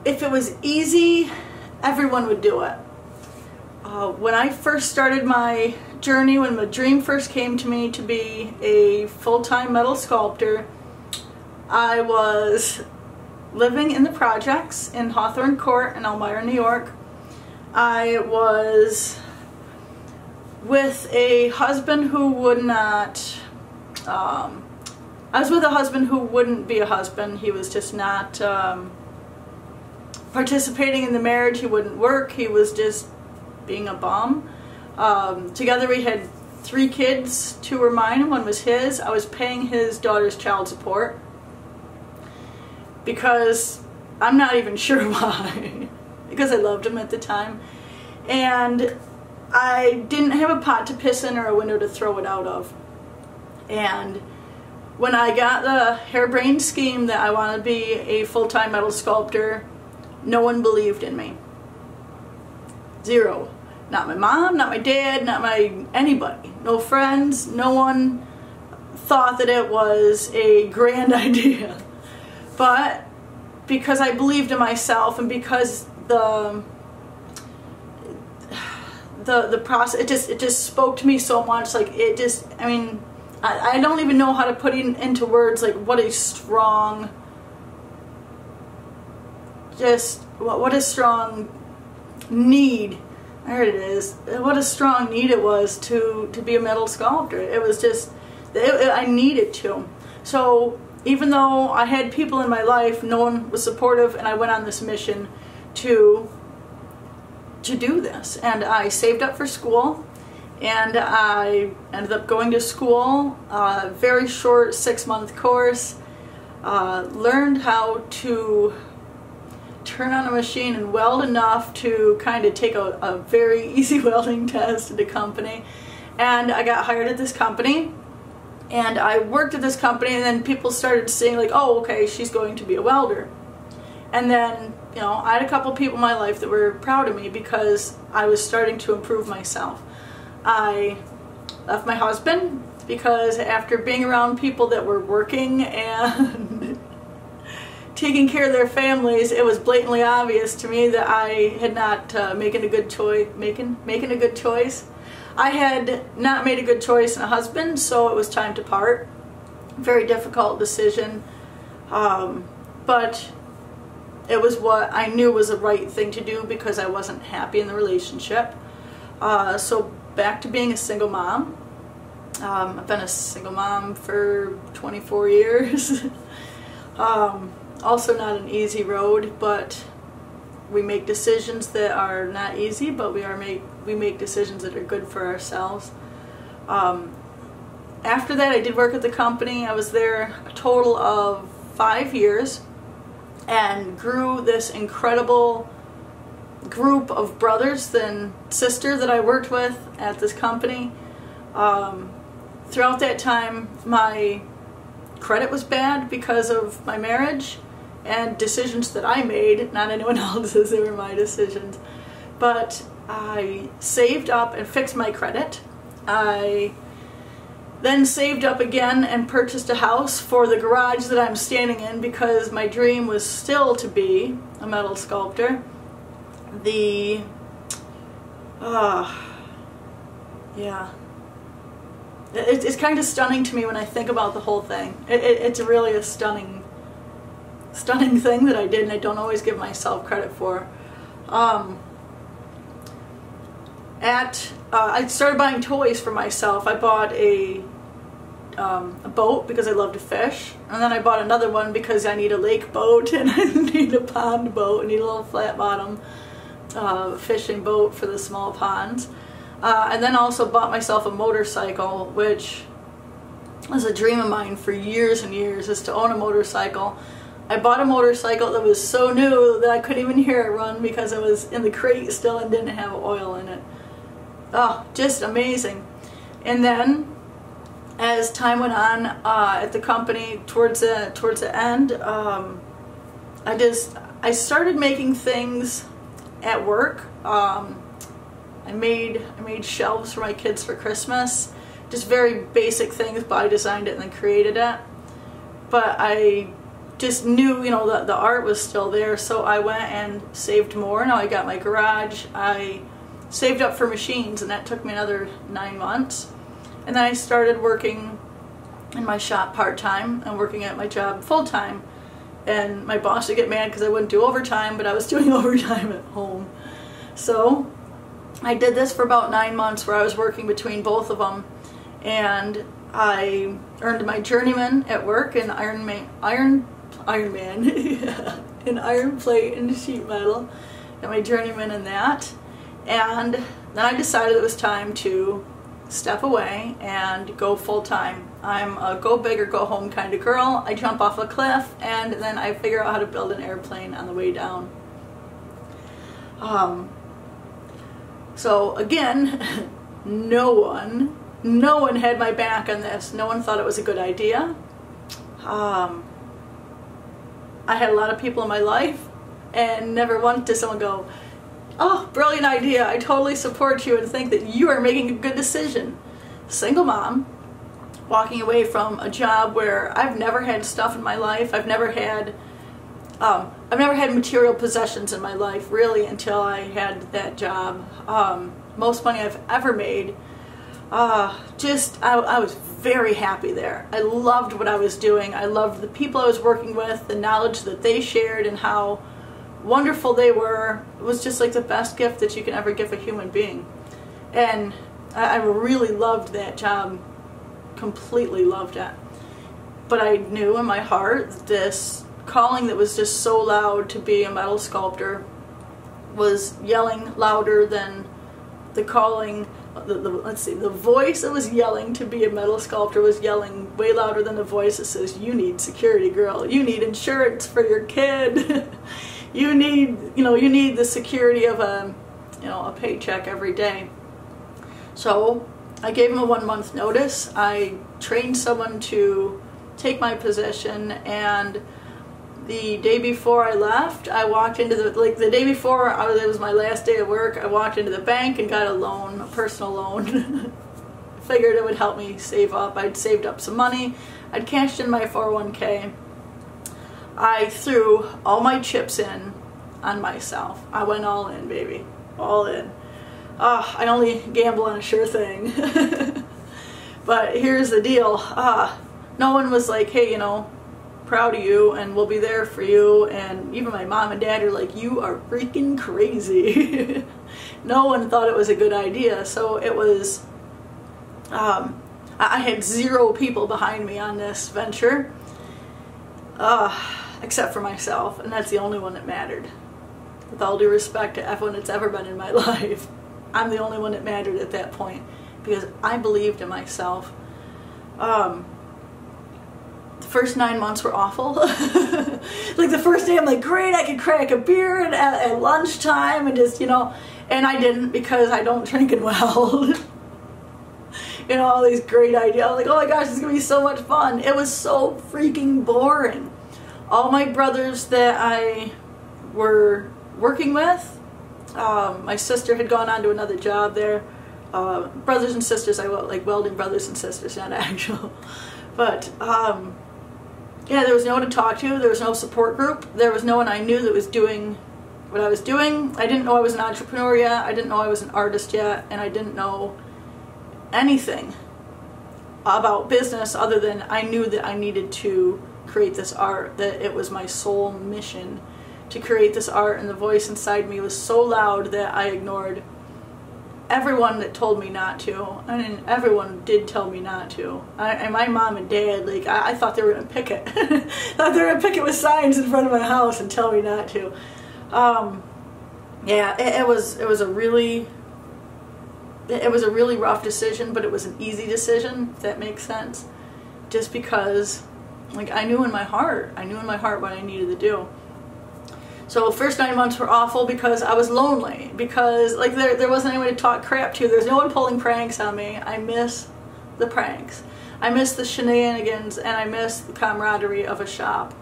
if it was easy, everyone would do it. When I first started my journey, when my dream first came to me to be a full-time metal sculptor, I was living in the projects in Hawthorne Court in Elmira, New York. I was with a husband who would not, I was with a husband who wouldn't be a husband. He was just not participating in the marriage. He wouldn't work. He was just being a bum. Together we had 3 kids. 2 were mine and 1 was his. I was paying his daughter's child support because I'm not even sure why, because I loved him at the time, and I didn't have a pot to piss in or a window to throw it out of. And when I got the harebrained scheme that I wanted to be a full-time metal sculptor, no one believed in me. 0. Not my mom, not my dad, not anybody. No friends, no one thought that it was a grand idea. But because I believed in myself, and because the process, it just spoke to me so much. Like, it just, I mean, I don't even know how to put it into words, like what a strong, what a strong need, there it is, what a strong need it was to be a metal sculptor. It was just, I needed to. So even though I had people in my life, no one was supportive, and I went on this mission to do this. And I saved up for school, and I ended up going to school, a very short 6-month course, learned how to turn on a machine and weld enough to kind of take a very easy welding test at a company. And I got hired at this company, and I worked at this company, and then people started saying, like, oh, okay, she's going to be a welder. And then, you know, I had a couple people in my life that were proud of me because I was starting to improve myself. I left my husband because after being around people that were working and taking care of their families, it was blatantly obvious to me that I had not making a good choice. I had not made a good choice in a husband, so it was time to part. Very difficult decision, but it was what I knew was the right thing to do because I wasn't happy in the relationship. So back to being a single mom. I've been a single mom for 24 years. Also not an easy road, but we make decisions that are not easy, but we make decisions that are good for ourselves. After that, I did work at the company. I was there a total of 5 years and grew this incredible group of brothers and sister that I worked with at this company. Throughout that time, my credit was bad because of my marriage and decisions that I made, not anyone else's. They were my decisions. But I saved up and fixed my credit. I then saved up again and purchased a house for the garage that I'm standing in because my dream was still to be a metal sculptor. Yeah. It's kind of stunning to me when I think about the whole thing. It's really a stunning thing that I did, and I don't always give myself credit for. I started buying toys for myself. I bought a boat because I love to fish, and then I bought another one because I need a lake boat and I need a pond boat. I need a little flat bottom fishing boat for the small ponds. And then also bought myself a motorcycle, which was a dream of mine for years and years, is to own a motorcycle. I bought a motorcycle that was so new that I couldn't even hear it run because it was in the crate still and didn't have oil in it. Oh, just amazing. And then as time went on at the company, towards the end, I started making things at work. I made shelves for my kids for Christmas. Just very basic things, but I designed it and then created it. But I just knew, you know, that the art was still there, so I went and saved more. Now I got my garage. I saved up for machines, and that took me another 9 months. And then I started working in my shop part-time and working at my job full-time. And my boss would get mad because I wouldn't do overtime, but I was doing overtime at home. So I did this for about 9 months where I was working between both of them. And I earned my journeyman at work in Iron Man, in iron plate and sheet metal, and my journeyman in that. And then I decided it was time to step away and go full-time. I'm a go big or go home kind of girl. I jump off a cliff and then I figure out how to build an airplane on the way down. So again, no one had my back on this. No one thought it was a good idea. I had a lot of people in my life, and never once did someone go, "Oh, brilliant idea, I totally support you and think that you are making a good decision." Single mom, walking away from a job where I've never had stuff in my life. I've never had material possessions in my life, really, until I had that job. Most money I've ever made. I was very happy there. I loved what I was doing. I loved the people I was working with, the knowledge that they shared, and how wonderful they were. It was just like the best gift that you can ever give a human being. And I really loved that job, completely loved it. But I knew in my heart this calling that was just so loud to be a metal sculptor was yelling louder than the calling. The voice that was yelling to be a metal sculptor was yelling way louder than the voice that says, "You need security, girl. You need insurance for your kid. you need the security of a paycheck every day." So I gave him a 1 month notice. I trained someone to take my position, and the day before I left, I walked into the day before it was my last day of work, I walked into the bank and got a loan, a personal loan. Figured it would help me save up. I'd saved up some money. I'd cashed in my 401k. I threw all my chips in on myself. I went all in, baby. All in. I only gamble on a sure thing. But here's the deal. No one was like, "Hey, proud of you and we'll be there for you," and even my mom and dad are like, "You are freaking crazy." No one thought it was a good idea. So it was I had 0 people behind me on this venture, except for myself, and that's the only one that mattered. With all due respect to everyone that's ever been in my life, I'm the only one that mattered at that point, because I believed in myself. The first 9 months were awful. Like the first day I'm like, great, I could crack a beer at lunchtime and just, and I didn't, because I don't drink and weld. All these great ideas. I was like, oh my gosh, this is going to be so much fun. It was so freaking boring. All my brothers that I were working with, my sister had gone on to another job there. Brothers and sisters, I like welding brothers and sisters, not actual. But, yeah, there was no one to talk to. There was no support group. There was no one I knew that was doing what I was doing. I didn't know I was an entrepreneur yet. I didn't know I was an artist yet. And I didn't know anything about business other than I knew that I needed to create this art, that it was my sole mission to create this art, and the voice inside me was so loud that I ignored everyone that told me not to. I mean, everyone did tell me not to. And my mom and dad, like, I thought they were going to picket. Thought they were going to picket with signs in front of my house and tell me not to. Yeah, it was a really rough decision, but it was an easy decision, if that makes sense. Just because, like, I knew in my heart what I needed to do. So the first 9 months were awful because I was lonely, because like there wasn't anyone to talk crap to. There's no one pulling pranks on me. I miss the pranks. I miss the shenanigans, and I miss the camaraderie of a shop.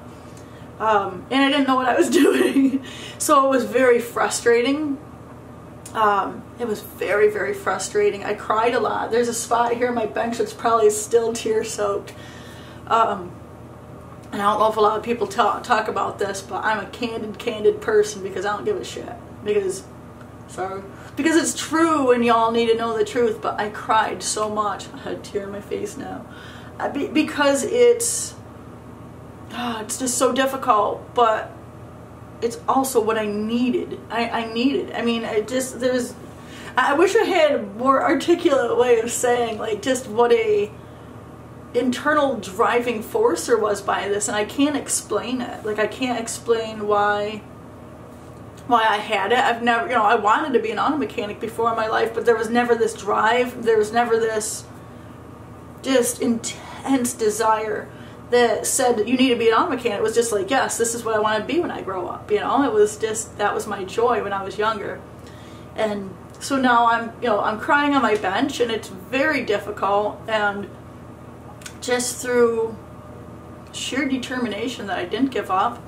And I didn't know what I was doing. So it was very frustrating. It was very, very frustrating. I cried a lot. There's a spot here on my bench that's probably still tear soaked. and I don't know if a lot of people talk about this, but I'm a candid person because I don't give a shit. Because it's true and y'all need to know the truth, but I cried so much. I had a tear in my face now. Because it's just so difficult, but it's also what I needed. I needed. I mean, I wish I had a more articulate way of saying, like, just what a internal driving force there was by this, and I can't explain it. Like, I can't explain why I had it. I've never, you know, I wanted to be an auto mechanic before in my life, but there was never this drive. There was never this just intense desire that said that you need to be an auto mechanic. It was just like, yes, this is what I want to be when I grow up. You know, it was just, that was my joy when I was younger. And so now I'm crying on my bench, and it's very difficult, and just through sheer determination that I didn't give up.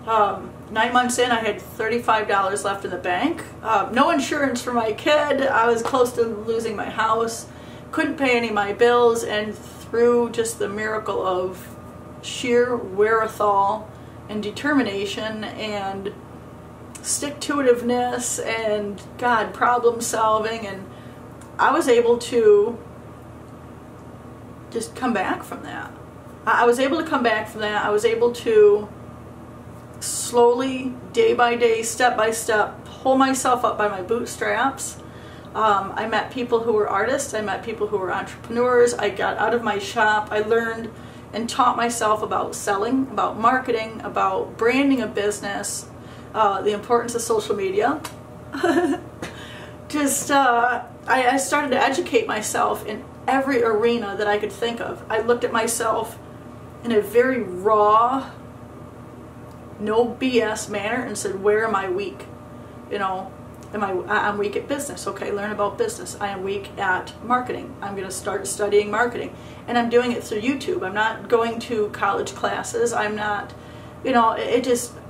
9 months in, I had $35 left in the bank. No insurance for my kid. I was close to losing my house. Couldn't pay any of my bills, and through just the miracle of sheer wherewithal and determination and stick-to-itiveness and, God, problem solving, and I was able to just come back from that. I was able to come back from that. I was able to slowly, day by day, step by step, pull myself up by my bootstraps. I met people who were artists. I met people who were entrepreneurs. I got out of my shop. I learned and taught myself about selling, about marketing, about branding a business, the importance of social media. I started to educate myself in every arena that I could think of. I looked at myself in a very raw, no BS manner and said, where am I weak? You know, I'm weak at business. Okay, learn about business. I am weak at marketing. I'm going to start studying marketing. And I'm doing it through YouTube. I'm not going to college classes. I'm not, you know,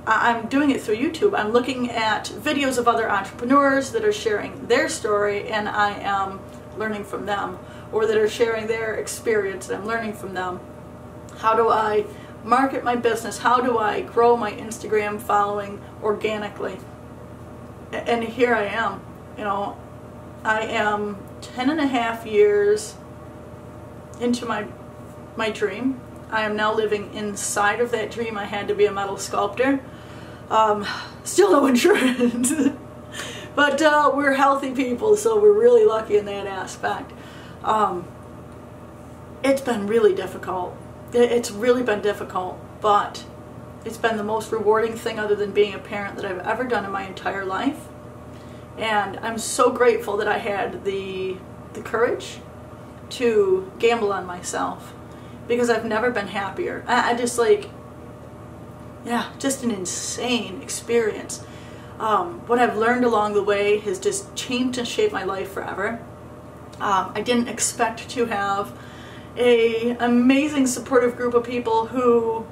I'm doing it through YouTube. I'm looking at videos of other entrepreneurs that are sharing their story, and I am learning from them, or that are sharing their experience, and I'm learning from them. How do I market my business? How do I grow my Instagram following organically? And here I am. You know, I am 10.5 years into my dream. I am now living inside of that dream. I had to be a metal sculptor. Still no insurance. But we're healthy people, so we're really lucky in that aspect. It's been really difficult. It's really been difficult, but it's been the most rewarding thing other than being a parent that I've ever done in my entire life. And I'm so grateful that I had the courage to gamble on myself, because I've never been happier. I just just an insane experience. What I've learned along the way has just changed and shaped my life forever. I didn't expect to have an amazing supportive group of people who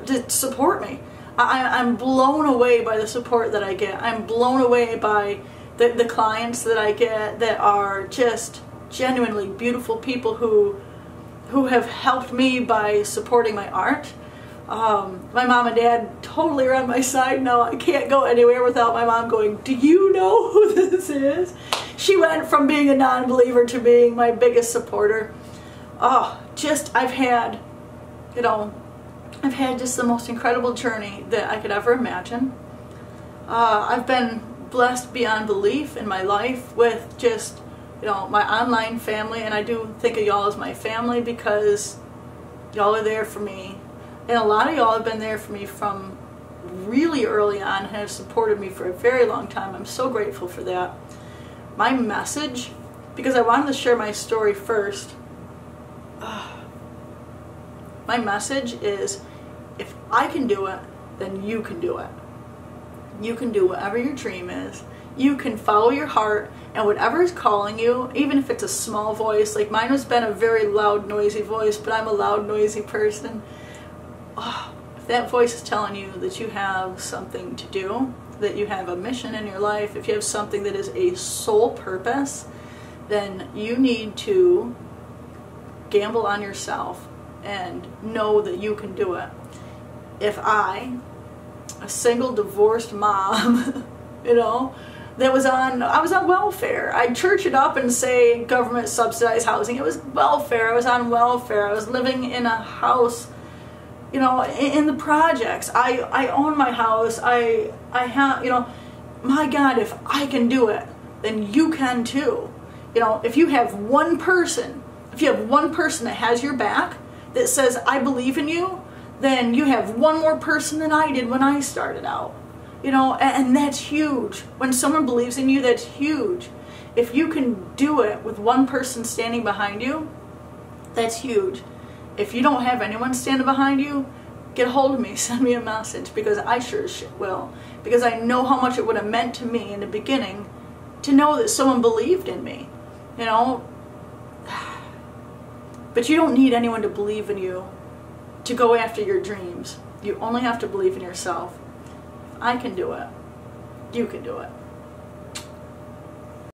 just support me. I'm blown away by the support that I get. I'm blown away by the clients that I get that are just genuinely beautiful people who have helped me by supporting my art. My mom and dad totally are on my side now. I can't go anywhere without my mom going, do you know who this is? She went from being a non-believer to being my biggest supporter. I've had just the most incredible journey that I could ever imagine. I've been blessed beyond belief in my life with just, my online family, and I do think of y'all as my family because y'all are there for me. And a lot of y'all have been there for me from really early on and have supported me for a very long time. I'm so grateful for that. My message, because I wanted to share my story first, my message is, if I can do it, then you can do it. You can do whatever your dream is. You can follow your heart, and whatever is calling you, even if it's a small voice, like mine has been a very loud, noisy voice, but I'm a loud, noisy person. If that voice is telling you that you have something to do, that you have a mission in your life, if you have something that is a sole purpose, then you need to gamble on yourself and know that you can do it. If I, a single divorced mom, you know, I was on welfare. I'd church it up and say government subsidized housing. It was welfare. I was on welfare. I was living in a house, you know, in the projects. I own my house. I have, you know, my God, if I can do it, then you can too. You know, if you have one person that has your back, that says, I believe in you, then you have one more person than I did when I started out. You know, and that's huge. When someone believes in you, that's huge. If you can do it with one person standing behind you, that's huge. If you don't have anyone standing behind you, get a hold of me, send me a message, because I sure as shit will. Because I know how much it would have meant to me in the beginning to know that someone believed in me, you know. But you don't need anyone to believe in you to go after your dreams. You only have to believe in yourself. If I can do it, you can do it.